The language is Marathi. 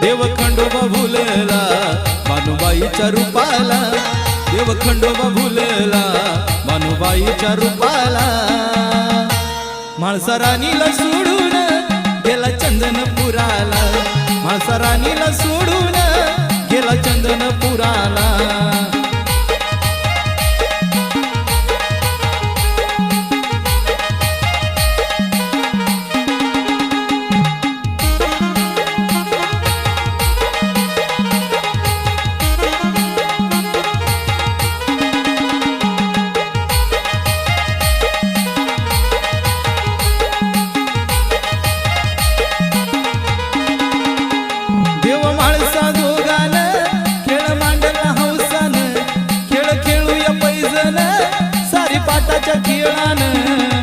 देव खंडोबा भुलला मानुबाईच्या रूपाला, देव खंडोबा भुलला मानुबाईच्या रूपाला। म्हाळसा राणीला सोडून गेला चंदनपुराला, म्हाळसा राणीला सोडून गेला चंदनपुराला। खेळूया पैजण सारी पाटाच्या खेळानं,